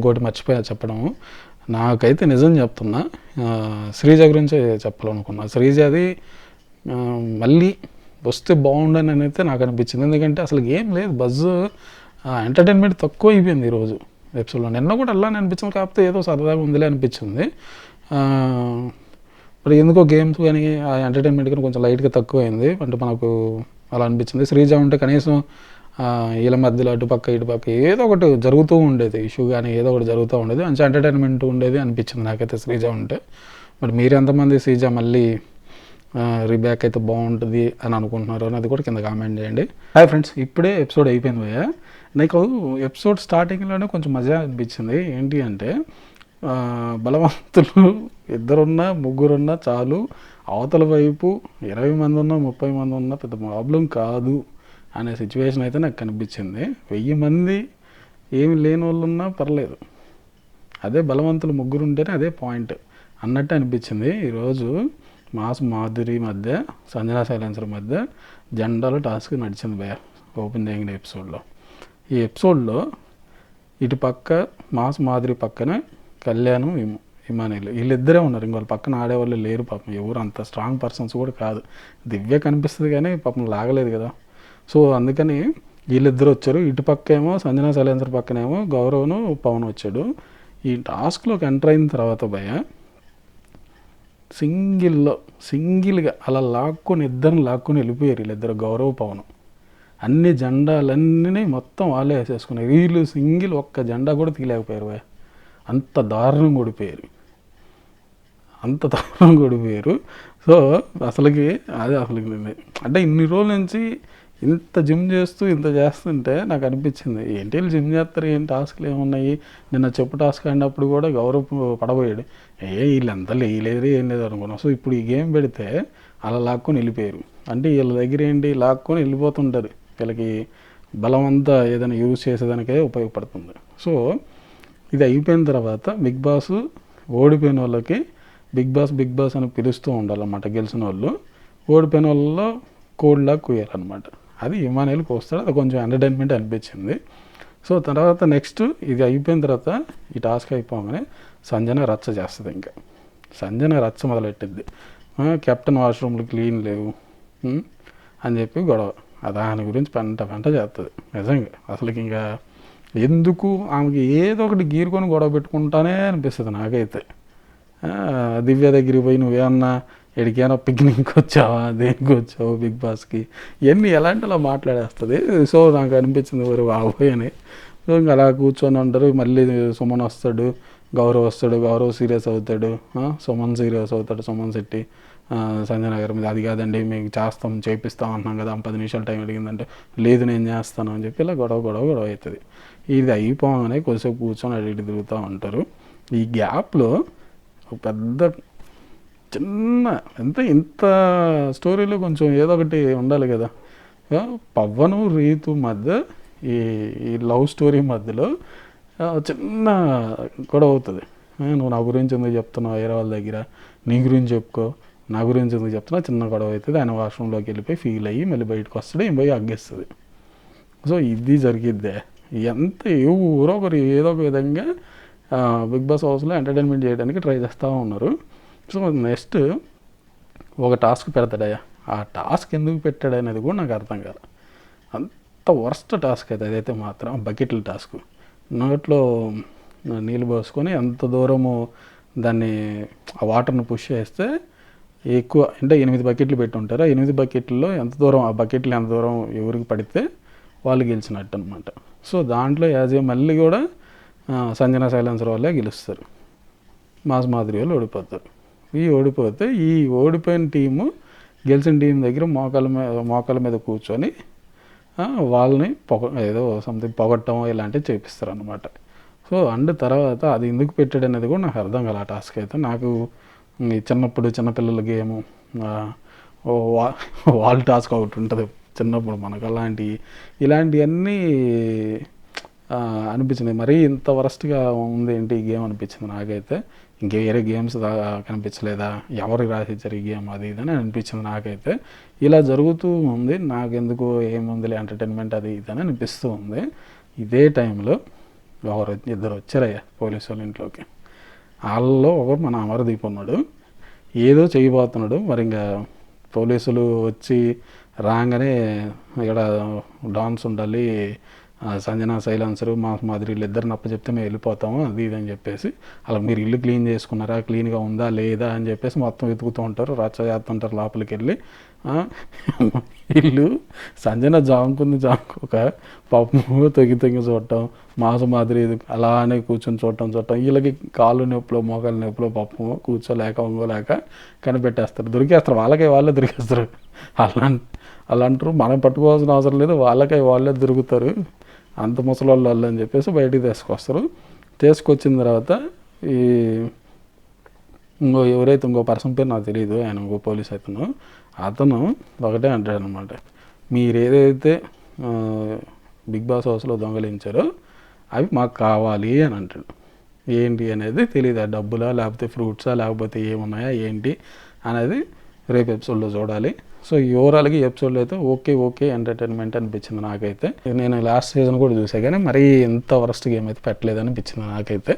ఇంకోటి మర్చిపోయా చెప్పడం. నాకైతే నిజం చెప్తున్నా, శ్రీజ గురించే చెప్పాలనుకున్నా. శ్రీజది మళ్ళీ వస్తే బాగుండని అయితే నాకు అనిపించింది. ఎందుకంటే అసలు ఏం లేదు, బజ్ ఎంటర్టైన్మెంట్ తక్కువ అయిపోయింది ఈరోజు ఎపిసోడ్లో. నిన్న కూడా అలానే అనిపించింది, కాకపోతే ఏదో సరదాగా ఉందిలే అనిపించింది. మరి ఎందుకో గేమ్స్ కానీ ఆ ఎంటర్టైన్మెంట్ కానీ కొంచెం లైట్గా తక్కువైంది. అంటే మనకు అలా అనిపించింది. శ్రీజ ఉంటే కనీసం వీళ్ళ మధ్యలో అటుపక్క ఇటుపక్క ఏదో ఒకటి జరుగుతూ ఉండేది, ఇష్యూ కానీ ఏదో ఒకటి జరుగుతూ ఉండేది, మంచి ఎంటర్టైన్మెంట్ ఉండేది అనిపించింది నాకైతే శ్రీజ ఉంటే. మరి మీరు ఎంతమంది శ్రీజ మళ్ళీ రీబ్యాక్ అయితే బాగుంటుంది అని అనుకుంటున్నారు అని అది కూడా కింద కామెంట్ చేయండి. హాయ్ ఫ్రెండ్స్, ఇప్పుడే ఎపిసోడ్ అయిపోయింది భయ్య. నాకు ఎపిసోడ్ స్టార్టింగ్లోనే కొంచెం మజా అనిపించింది. ఏంటి అంటే బలవంతులు ఇద్దరున్నా ముగ్గురున్నా చాలు, అవతల వైపు 20 మంది ఉన్నా 30 మంది ఉన్నా పెద్ద ప్రాబ్లం కాదు అనే సిచ్యువేషన్ అయితే నాకు కనిపించింది. 1000 మంది ఏమి లేని వాళ్ళు ఉన్నా పర్లేదు, అదే బలవంతులు ముగ్గురు ఉంటేనే అదే పాయింట్ అన్నట్టు అనిపించింది. ఈరోజు మాస్ మాధురి మధ్య సంజనా సైలెన్సర్ మధ్య జెండాల టాస్క్ నడిచింది భయ ఓపెన్ చేయండి ఎపిసోడ్లో. ఈ ఎపిసోడ్లో ఇటు పక్క మాస్ మాధురి పక్కన కళ్యాణం ఇమానియల్ వీళ్ళిద్దరే ఉన్నారు. ఇంకోళ్ళు పక్కన ఆడేవాళ్ళు లేరు పాపం. ఎవరు అంత స్ట్రాంగ్ పర్సన్స్ కూడా కాదు. దివ్య కనిపిస్తుంది కానీ పాపం లాగలేదు కదా. సో అందుకని వీళ్ళిద్దరు వచ్చారు. ఇటు పక్క ఏమో సంజనా సైలెన్సర్ పక్కనేమో గౌరవ్ను పవన్ వచ్చాడు. ఈ టాస్క్లోకి ఎంటర్ అయిన తర్వాత భయ సింగిల్గా అలా ఇద్దరిని లాక్కొని వెళ్ళిపోయారు వీళ్ళిద్దరు, గౌరవ్ పవన్. అన్ని జెండాలన్నీ మొత్తం వాళ్ళే వేసేసుకున్నారు. వీళ్ళు సింగిల్ ఒక్క జెండా కూడా తీయలేకపోయారు భయ. అంత దారుణంగా ఓడిపోయారు. సో అసలుకి అంటే ఇన్ని రోజుల నుంచి ఇంత జిమ్ చేస్తుంటే నాకు అనిపించింది, ఏంటి వీళ్ళు జిమ్ చేస్తారు, ఏం టాస్క్లు ఏమున్నాయి. నిన్న చెప్పు టాస్క్ ఆడినప్పుడు కూడా గౌరవ్ పడబోయాడు, వీళ్ళంతా లేయలేరు ఏం లేదు అనుకున్నాం. సో ఇప్పుడు ఈ గేమ్ పెడితే అలా లాక్కొని వెళ్ళిపోయారు. అంటే వీళ్ళ దగ్గర ఏంటి లాక్కొని వెళ్ళిపోతుంటారు. వీళ్ళకి బలం అంతా ఏదైనా యూజ్ చేసేదానికే ఉపయోగపడుతుంది. సో ఇది అయిపోయిన తర్వాత బిగ్ బాస్ ఓడిపోయిన వాళ్ళకి బిగ్ బాస్ అని పిలుస్తూ ఉండాలన్నమాట. గెలిచిన వాళ్ళు ఓడిపోయిన వాళ్ళలో కోడ్లాగా కూయాలన్నమాట. అది ఇమానియల్ కోస్తాడు. అది కొంచెం ఎంటర్టైన్మెంట్ అనిపించింది. సో తర్వాత నెక్స్ట్ ఇది అయిపోయిన తర్వాత ఈ టాస్క్ అయిపోగానే సంజన రచ్చ చేస్తుంది. ఇంకా సంజన రచ్చ మొదలెట్టింది. కెప్టెన్ వాష్రూమ్లు క్లీన్ లేవు అని చెప్పి గొడవ. దాని గురించి పెంట చేస్తుంది నిజంగా. అసలుకి ఇంకా ఎందుకు ఆమెకి ఏదో ఒకటి గీరుకొని గొడవ పెట్టుకుంటానే అనిపిస్తుంది నాకైతే. దివ్య దగ్గరికి పోయి నువ్వేమన్నా ఎడికైనా పిక్నిక్ వచ్చావా, దేనికి వచ్చావు బిగ్ బాస్కి, ఇవన్నీ ఎలాంటి అలా మాట్లాడేస్తుంది. సో నాకు అనిపించింది ఎవరు బాబోయ్ అని. సో ఇంకా అలా కూర్చొని ఉంటారు. మళ్ళీ సుమన్ వస్తాడు, గౌరవ్ వస్తాడు, గౌరవ్ సీరియస్ అవుతాడు, సుమన్ సీరియస్ అవుతాడు, సుమన్ శెట్టి సంజన గారి మీద. అది కాదండి మేము చేపిస్తాం అంటున్నాం కదా, 10 నిమిషాలు టైం అడిగిందంటే లేదు నేను చేస్తాను అని చెప్పి ఇలా గొడవ అవుతుంది. ఇది అయిపోగానే కొద్దిసేపు కూర్చొని అటు ఇటు తిరుగుతూ ఉంటారు. ఈ గ్యాప్లో పెద్ద చిన్న ఇంత స్టోరీలో కొంచెం ఏదో ఒకటి ఉండాలి కదా. పవన్ రీతు మధ్య ఈ లవ్ స్టోరీ మధ్యలో చిన్న గొడవ అవుతుంది. నువ్వు నా గురించి ఎందుకు చెప్తున్నావు వేరే వాళ్ళ దగ్గర, నీ గురించి చెప్పుకో, నా గురించి ఎందుకు చెప్తున్నా, చిన్న గొడవ అవుతుంది. ఆయన వాష్రూమ్లోకి వెళ్ళిపోయి ఫీల్ అయ్యి మళ్ళీ బయటకు వస్తాడు, ఏం పోయి అగ్గేస్తుంది. సో ఇది జరిగిద్దే. ఎంత ఎవరో ఒకరు ఏదో ఒక విధంగా బిగ్ బాస్ హౌస్లో ఎంటర్టైన్మెంట్ చేయడానికి ట్రై చేస్తూ ఉన్నారు. సో నెక్స్ట్ ఒక టాస్క్ పెడతాడయ్యా. ఆ టాస్క్ ఎందుకు పెట్టాడు అనేది కూడా నాకు అర్థం కాదు. అంత వర్స్ట్ టాస్క్ అయితే అదైతే మాత్రం బకెట్ల టాస్క్. నోట్లో నీళ్ళు పోసుకొని ఎంత దూరము దాన్ని ఆ వాటర్ను పుష్ చేస్తే ఎక్కువ, అంటే 8 బకెట్లు పెట్టి ఉంటారు. ఆ 8 బకెట్లలో ఎంత దూరం ఎవరికి పడితే వాళ్ళు గెలిచినట్టు అనమాట. సో దాంట్లో మళ్ళీ కూడా సంజనా సైలెన్సర్ వాళ్ళే గెలుస్తారు, మాస్ మాధురి వాళ్ళు ఓడిపోతారు. ఓడిపోతే ఈ ఓడిపోయిన టీము గెలిచిన టీం దగ్గర మోకాల మీద కూర్చొని వాళ్ళని ఏదో సంథింగ్ పొగట్టం ఇలాంటివి చేపిస్తారు అనమాట. సో తర్వాత అది ఎందుకు పెట్టాడు అనేది కూడా నాకు అర్థం కాలే. ఆ టాస్క్ అయితే నాకు చిన్నపిల్లల గేము వాల్ టాస్క్ ఒకటి ఉంటుంది చిన్నప్పుడు మనకు, ఇలాంటివన్నీ అనిపించింది. మరీ ఇంత వరస్ట్గా ఉంది ఏంటి ఈ గేమ్ అనిపించింది నాకైతే. ఇంకే వేరే గేమ్స్ కనిపించలేదా, ఎవరికి రాసిచ్చారు ఈ గేమ్ అది ఇదని అనిపించింది నాకైతే. ఇలా జరుగుతూ ఉంది, నాకెందుకు ఏముందిలే ఎంటర్టైన్మెంట్ అది ఇదని అనిపిస్తూ ఉంది. ఇదే టైంలో ఇద్దరు వచ్చారయ్యా పోలీసు వాళ్ళ ఇంట్లోకి. వాళ్ళలో ఒకరు మన అమర్దీప్ ఉన్నాడు, ఏదో చేయబోతున్నాడు. మరి ఇంకా పోలీసులు వచ్చి రాగానే ఇక్కడ డాన్స్ ఉండాలి, సంజన సైలెన్సరు మా మాదిరి వీళ్ళిద్దరిని అప్పచెప్తే మేము వెళ్ళిపోతాము అది ఇది అని చెప్పేసి, అలా మీరు ఇల్లు క్లీన్ చేసుకున్నారా, క్లీన్గా ఉందా లేదా అని చెప్పేసి మొత్తం వెతుకుతూ ఉంటారు, రచ్చ చేస్తుంటారు లోపలికి వెళ్ళి. ఇల్లు సంజన జాముకోక పాపము తొంగి చూడటం, మాసు మాదిరి అలానే కూర్చొని చూడటం, వీళ్ళకి కాళ్ళు నొప్పులు మోకాళ్ళ నొప్పులు పాపము కూర్చోలేక ఒంగోలేక కనిపెట్టేస్తారు, దొరికేస్తారు, వాళ్ళే దొరికేస్తారు. అలా అంటారు, మనం పట్టుకోవాల్సిన అవసరం లేదు, వాళ్ళే దొరుకుతారు అంత ముసలోళ్ళు అని చెప్పేసి బయటికి తీసుకొచ్చిన తర్వాత ఈ ఇంకో పర్సన్ పేరు నాకు తెలియదు, ఆయన ఇంకో పోలీస్ అతను ఒకటే అంటాడు అనమాట, మీరు ఏదైతే బిగ్ బాస్ హౌస్లో దొంగలించారో అవి మాకు కావాలి అని అంటాడు. ఏంటి అనేది తెలియదు, డబ్బులా లేకపోతే ఫ్రూట్సా లేకపోతే ఏమున్నాయా ఏంటి అనేది రేపు ఎపిసోడ్లో చూడాలి. సో ఈ ఓవరాల్గా ఈ ఎపిసోడ్లో అయితే ఓకే ఎంటర్టైన్మెంట్ అనిపించింది నాకైతే. నేను లాస్ట్ సీజన్ కూడా చూసా కానీ మరీ ఇంత వరస్ట్ గేమ్ అయితే పెట్టలేదని అనిపించింది నాకైతే.